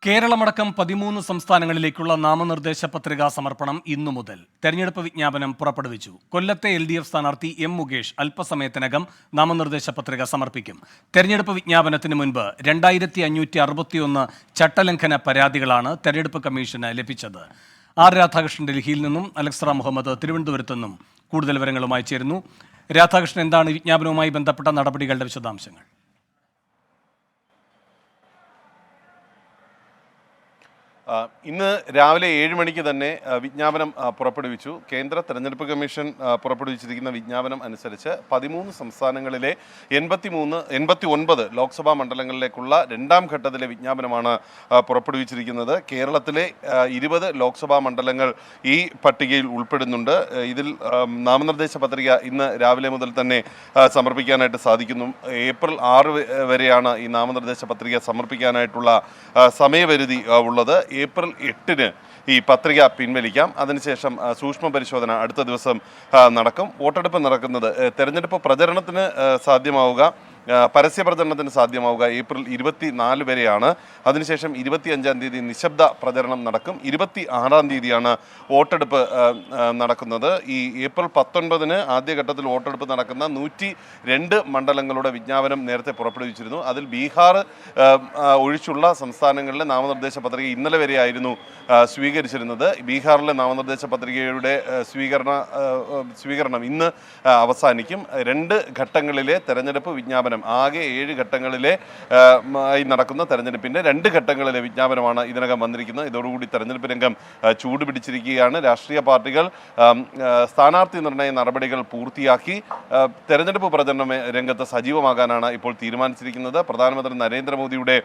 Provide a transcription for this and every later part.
കേരളമടക്കം 13 സംസ്ഥാനങ്ങളിലേക്കുള്ള നാമനിർദ്ദേശ പത്രികാ സമർപ്പണം ഇന്നു മുതൽ. തെരഞ്ഞെടുപ്പ് വിജ്ഞാപനം പുറപ്പെടുവിച്ചു. കൊല്ലത്തെ LDF സ്ഥാനാർത്ഥി M. മുകേഷ് അല്പസമയത്തിനകം നാമനിർദ്ദേശ പത്രിക സമർപ്പിക്കും. തെരഞ്ഞെടുപ്പ് വിജ്ഞാപനത്തിന് മുൻപ് 2561 ചട്ടലംഘന പരാതികളാണ് തെരഞ്ഞെടുപ്പ് കമ്മീഷന് ലഭിച്ചത്. R. രാധാകൃഷ്ണൻ ഡൽഹിയിൽ നിന്നും, അലക്സറ മുഹമ്മദ് തിരുവനന്തപുരത്തു നിന്നും കൂടുതൽ വിവരങ്ങളുമായി ചേരുന്നു. രാധാകൃഷ്ണൻ, എന്താണ് വിജ്ഞാപനവുമായി ബന്ധപ്പെട്ട നടപടികളുടെ വിശദാംശങ്ങൾ? ഇന്ന് രാവിലെ 7 മണിക്ക് തന്നെ വിജ്ഞാപനം പുറപ്പെടുവിച്ചു. കേന്ദ്ര തെരഞ്ഞെടുപ്പ് കമ്മീഷൻ പുറപ്പെടുവിച്ചിരിക്കുന്ന വിജ്ഞാപനം അനുസരിച്ച് 13 സംസ്ഥാനങ്ങളിലെ 89 ലോക്സഭാ മണ്ഡലങ്ങളിലേക്കുള്ള രണ്ടാം ഘട്ടത്തിലെ വിജ്ഞാപനമാണ് പുറപ്പെടുവിച്ചിരിക്കുന്നത്. കേരളത്തിലെ 20 ലോക്സഭാ മണ്ഡലങ്ങൾ ഈ പട്ടികയിൽ ഉൾപ്പെടുന്നുണ്ട്. ഇതിൽ നാമനിർദ്ദേശ പത്രിക ഇന്ന് രാവിലെ മുതൽ തന്നെ സമർപ്പിക്കാനായിട്ട് സാധിക്കുന്നു. ഏപ്രിൽ 6 വരെയാണ് ഈ നാമനിർദ്ദേശ പത്രിക സമർപ്പിക്കാനായിട്ടുള്ള സമയപരിധി ഉള്ളത്. ഏപ്രിൽ 8-ന് ഈ പത്രിക പിൻവലിക്കാം. അതിനുശേഷം സൂക്ഷ്മ പരിശോധന അടുത്ത ദിവസം നടക്കും. വോട്ടെടുപ്പ് നടക്കുന്നത് തെരഞ്ഞെടുപ്പ് പ്രചരണത്തിന് സാധ്യമാവുക, പരസ്യ പ്രചരണത്തിന് സാധ്യമാവുക ഏപ്രിൽ 24 വരെയാണ്. അതിനുശേഷം 25-ാം തീയതി നിശബ്ദ പ്രചരണം നടക്കും. 26-ാം തീയതിയാണ് വോട്ടെടുപ്പ് നടക്കുന്നത്. ഈ ഏപ്രിൽ 19-ന് ആദ്യഘട്ടത്തിൽ വോട്ടെടുപ്പ് നടക്കുന്ന 102 മണ്ഡലങ്ങളുടെ വിജ്ഞാപനം നേരത്തെ പുറപ്പെടുവിച്ചിരുന്നു. അതിൽ ബീഹാർ ഒഴിച്ചുള്ള സംസ്ഥാനങ്ങളിലെ നാമനിർദ്ദേശ പത്രിക ഇന്നലെ വരെയായിരുന്നു സ്വീകരിച്ചിരുന്നത്. ബീഹാറിലെ നാമനിർദ്ദേശ പത്രികയുടെ സ്വീകരണം ഇന്ന് അവസാനിക്കും. 2 ഘട്ടങ്ങളിലെ തെരഞ്ഞെടുപ്പ് വിജ്ഞാപനം, ആകെ 7 ഘട്ടങ്ങളിലെ നടക്കുന്ന തെരഞ്ഞെടുപ്പിന്റെ 2 ഘട്ടങ്ങളിലെ വിജ്ഞാപനമാണ് ഇതിനകം വന്നിരിക്കുന്നത്. ഇതോടുകൂടി തെരഞ്ഞെടുപ്പ് രംഗം ചൂട് പിടിച്ചിരിക്കുകയാണ്. രാഷ്ട്രീയ പാർട്ടികൾ സ്ഥാനാർത്ഥി നിർണയ നടപടികൾ പൂർത്തിയാക്കി തെരഞ്ഞെടുപ്പ് പ്രചരണ രംഗത്ത് സജീവമാകാനാണ് ഇപ്പോൾ തീരുമാനിച്ചിരിക്കുന്നത്. പ്രധാനമന്ത്രി നരേന്ദ്രമോദിയുടെ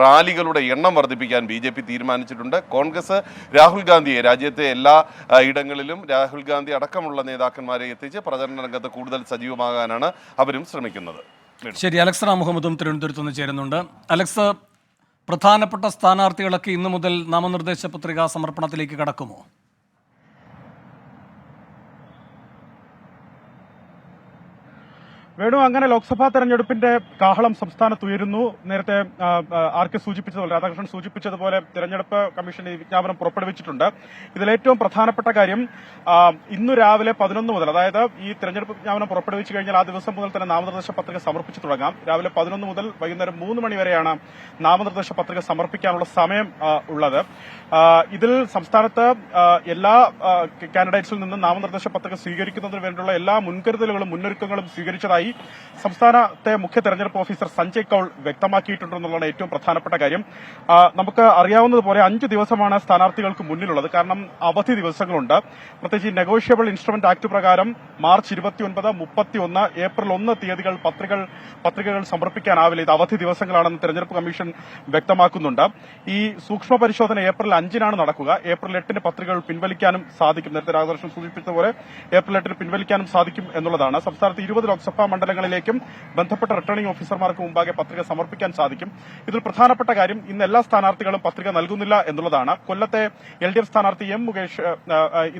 റാലികളുടെ എണ്ണം വർദ്ധിപ്പിക്കാൻ BJP തീരുമാനിച്ചിട്ടുണ്ട്. കോൺഗ്രസ് രാഹുൽ ഗാന്ധിയെ രാജ്യത്തെ എല്ലാ ഇടങ്ങളിലും രാഹുൽ ഗാന്ധി അടക്കമുള്ള നേതാക്കന്മാരെ എത്തിച്ച് പ്രചരണ രംഗത്ത് കൂടുതൽ സജീവമാകാനാണ് അവരും ശ്രമിക്കുന്നത്. ശരി, അലക്സറ മുഹമ്മദും തിരുവനന്തപുരത്ത് നിന്ന് ചേരുന്നുണ്ട്. അലക്സ്, പ്രധാനപ്പെട്ട സ്ഥാനാർത്ഥികളൊക്കെ ഇന്നു മുതൽ നാമനിർദ്ദേശ പത്രികാ സമർപ്പണത്തിലേക്ക് കടക്കുമോ? വേണു, അങ്ങനെ ലോക്സഭാ തെരഞ്ഞെടുപ്പിന്റെ കാഹളം സംസ്ഥാനത്ത് ഉയരുന്നു. നേരത്തെ രാധാകൃഷ്ണൻ സൂചിപ്പിച്ചതുപോലെ തെരഞ്ഞെടുപ്പ് കമ്മീഷൻ ഈ വിജ്ഞാപനം പുറപ്പെടുവിച്ചിട്ടുണ്ട്. ഇതിലേറ്റവും പ്രധാനപ്പെട്ട കാര്യം ഇന്നു രാവിലെ 11 മുതൽ, അതായത് ഈ തെരഞ്ഞെടുപ്പ് വിജ്ഞാപനം പുറപ്പെടുവിച്ചു കഴിഞ്ഞാൽ ആ ദിവസം മുതൽ തന്നെ നാമനിർദ്ദേശ പത്രിക സമർപ്പിച്ചു തുടങ്ങാം. രാവിലെ 11 മുതൽ വൈകുന്നേരം 3 മണി വരെയാണ് നാമനിർദ്ദേശ പത്രിക സമർപ്പിക്കാനുള്ള സമയം ഉള്ളത്. ഇതിൽ സംസ്ഥാനത്ത് എല്ലാ കാൻഡിഡേറ്റ്സിൽ നിന്നും നാമനിർദ്ദേശ പത്രിക സ്വീകരിക്കുന്നതിന് വേണ്ടിയുള്ള എല്ലാ മുൻകരുതലുകളും മുന്നൊരുക്കങ്ങളും സ്വീകരിച്ചതായി സംസ്ഥാനത്തെ മുഖ്യ തെരഞ്ഞെടുപ്പ് ഓഫീസർ സഞ്ജയ് കൌൾ വ്യക്തമാക്കിയിട്ടുണ്ടെന്നുള്ളതാണ് ഏറ്റവും പ്രധാനപ്പെട്ട കാര്യം. നമുക്ക് അറിയാവുന്നതുപോലെ 5 ദിവസമാണ് സ്ഥാനാർത്ഥികൾക്ക് മുന്നിലുള്ളത്. കാരണം അവധി ദിവസങ്ങളുണ്ട്. പ്രത്യേകിച്ച് നെഗോഷ്യബിൾ ഇൻസ്ട്രുമെന്റ് ആക്ട് പ്രകാരം മാർച്ച് 29, 31, ഏപ്രിൽ 1 തീയതികൾ പത്രികകൾ സമർപ്പിക്കാനാവില്ല. ഇത് അവധി ദിവസങ്ങളാണെന്ന് തെരഞ്ഞെടുപ്പ് കമ്മീഷൻ വ്യക്തമാക്കുന്നുണ്ട്. ഈ സൂക്ഷ്മ പരിശോധന ഏപ്രിൽ 5-നാണ് നടക്കുക. ഏപ്രിൽ 8-ന് പത്രികകൾ പിൻവലിക്കാനും സാധിക്കും. നേരത്തെ രാധാകൃഷ്ണൻ സൂചിപ്പിച്ചതുപോലെ ഏപ്രിൽ 8-ന് പിൻവലിക്കാനും സാധിക്കും എന്നുള്ളതാണ്. സംസ്ഥാനത്ത് 20 ലോക്സഭാ മണ്ഡലങ്ങളിലേക്കും ബന്ധപ്പെട്ട റിട്ടേണിംഗ് ഓഫീസർമാർക്ക് മുമ്പാകെ പത്രിക സമർപ്പിക്കാൻ സാധിക്കും. ഇതിൽ പ്രധാനപ്പെട്ട കാര്യം, ഇന്ന് എല്ലാ സ്ഥാനാർത്ഥികളും പത്രിക നൽകുന്നില്ല എന്നുള്ളതാണ്. കൊല്ലത്തെ LDF സ്ഥാനാർത്ഥി M. മുകേഷ്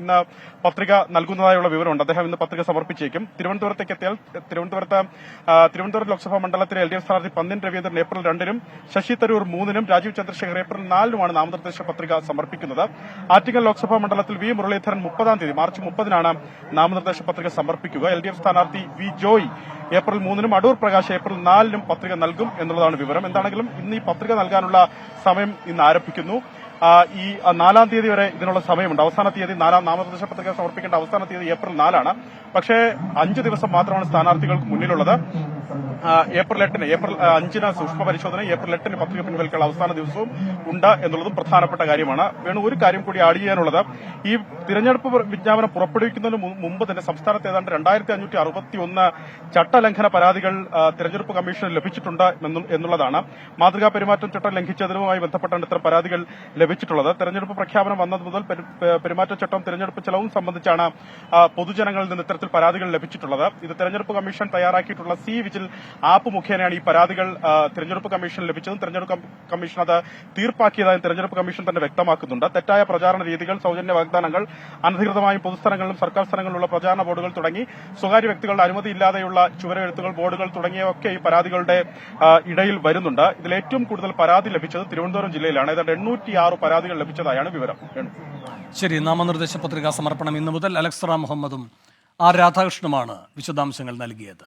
ഇന്ന് പത്രിക നൽകുന്നതായുള്ള വിവരമുണ്ട്. അദ്ദേഹം ഇന്ന് പത്രിക സമർപ്പിച്ചേക്കും. തിരുവനന്തപുരത്തേക്ക് എത്തിയാൽ തിരുവനന്തപുരം ലോക്സഭാ മണ്ഡലത്തിലെ LDF സ്ഥാനാർത്ഥി പന്ന്യൻ രവീന്ദ്രൻ ഏപ്രിൽ 2-നും, ശശി തരൂർ 3-നും, രാജീവ് ചന്ദ്രശേഖർ ഏപ്രിൽ 4-നുമാണ് നാമനിർദ്ദേശ പത്രിക സമർപ്പിക്കുന്നത്. ആറ്റിങ്ങൽ ലോക്സഭാ മണ്ഡലത്തിൽ V. മുരളീധരൻ 30-ാം തീയതി മാർച്ച് 30-നാണ് നാമനിർദ്ദേശ പത്രിക സമർപ്പിക്കുക. LDF സ്ഥാനാർത്ഥി V. ജോയ് ഏപ്രിൽ 3-നും, അടൂർ പ്രകാശ് ഏപ്രിൽ 4-നും പത്രിക നൽകും എന്നുള്ളതാണ് വിവരം. എന്താണെങ്കിലും ഇന്ന് ഈ പത്രിക നൽകാനുള്ള സമയം ഇന്ന് ആരംഭിക്കുന്നു. ഈ 4-ാം തീയതി വരെ ഇതിനുള്ള സമയമുണ്ട്. അവസാന തീയതി നാമനിർദ്ദേശ പത്രിക സമർപ്പിക്കേണ്ട അവസാന തീയതി ഏപ്രിൽ 4-ആണ്. പക്ഷേ 5 ദിവസം മാത്രമാണ് സ്ഥാനാർത്ഥികൾക്ക് മുന്നിലുള്ളത്. ഏപ്രിൽ 5-ന് സൂക്ഷ്മ പരിശോധന, ഏപ്രിൽ 8-ന് പത്രിക പിൻവലിക്കാനുള്ള അവസാന ദിവസവും ഉണ്ട് എന്നുള്ളതും പ്രധാനപ്പെട്ട കാര്യമാണ്. വേണു, ഒരു കാര്യം കൂടി ആഡ് ചെയ്യാനുള്ളത്, ഈ തിരഞ്ഞെടുപ്പ് വിജ്ഞാപനം പുറപ്പെടുവിക്കുന്നതിന് മുമ്പ് തന്നെ സംസ്ഥാനത്ത് ഏതാണ്ട് 2561 ചട്ടലംഘന പരാതികൾ തിരഞ്ഞെടുപ്പ് കമ്മീഷന് ലഭിച്ചിട്ടുണ്ട് എന്നുള്ളതാണ്. മാതൃകാ പെരുമാറ്റം ചട്ടം ലംഘിച്ചതിനുമായി ബന്ധപ്പെട്ടാണ് ഇത്തരം പരാതികൾ ലഭിച്ചിട്ടുള്ളത്. തെരഞ്ഞെടുപ്പ് പ്രഖ്യാപനം വന്നത് മുതൽ പെരുമാറ്റച്ചട്ടം തിരഞ്ഞെടുപ്പ് ചെലവും സംബന്ധിച്ചാണ് പൊതുജനങ്ങളിൽ നിന്ന് ഇത്തരത്തിൽ പരാതികൾ ലഭിച്ചിട്ടുള്ളത്. ഇത് തെരഞ്ഞെടുപ്പ് കമ്മീഷൻ തയ്യാറാക്കിയിട്ടുള്ള C. വിജിൽ ആപ്പ് മുഖേനയാണ് ഈ പരാതികൾ തെരഞ്ഞെടുപ്പ് കമ്മീഷൻ ലഭിച്ചതും തെരഞ്ഞെടുപ്പ് കമ്മീഷൻ അത് തീർപ്പാക്കിയതായും തെരഞ്ഞെടുപ്പ് കമ്മീഷൻ തന്നെ വ്യക്തമാക്കുന്നുണ്ട്. തെറ്റായ പ്രചാരണ രീതികൾ, സൗജന്യ വാഗ്ദാനങ്ങൾ, അനധികൃതമായും പൊതുസ്ഥലങ്ങളിലും സർക്കാർ സ്ഥലങ്ങളിലുള്ള പ്രചാരണ ബോർഡുകൾ തുടങ്ങി സ്വകാര്യ വ്യക്തികളുടെ അനുമതിയില്ലാതെയുള്ള ചുവരെഴുത്തുകൾ, ബോർഡുകൾ തുടങ്ങിയവയൊക്കെ ഈ പരാതികളുടെ ഇടയിൽ വരുന്നുണ്ട്. ഇതിൽ ഏറ്റവും കൂടുതൽ പരാതി ലഭിച്ചത് തിരുവനന്തപുരം ജില്ലയിലാണ്. ഏതാണ്ട് 806 പരാതികൾ ലഭിച്ചതായാണ് വിവരം. ശരി, നാമനിർദ്ദേശ പത്രികാ സമർപ്പണം ഇന്നു മുതൽ. അലക്സ് റാം മുഹമ്മദും ആർ രാധാകൃഷ്ണനുമാണ് വിശദാംശങ്ങൾ നൽകിയത്.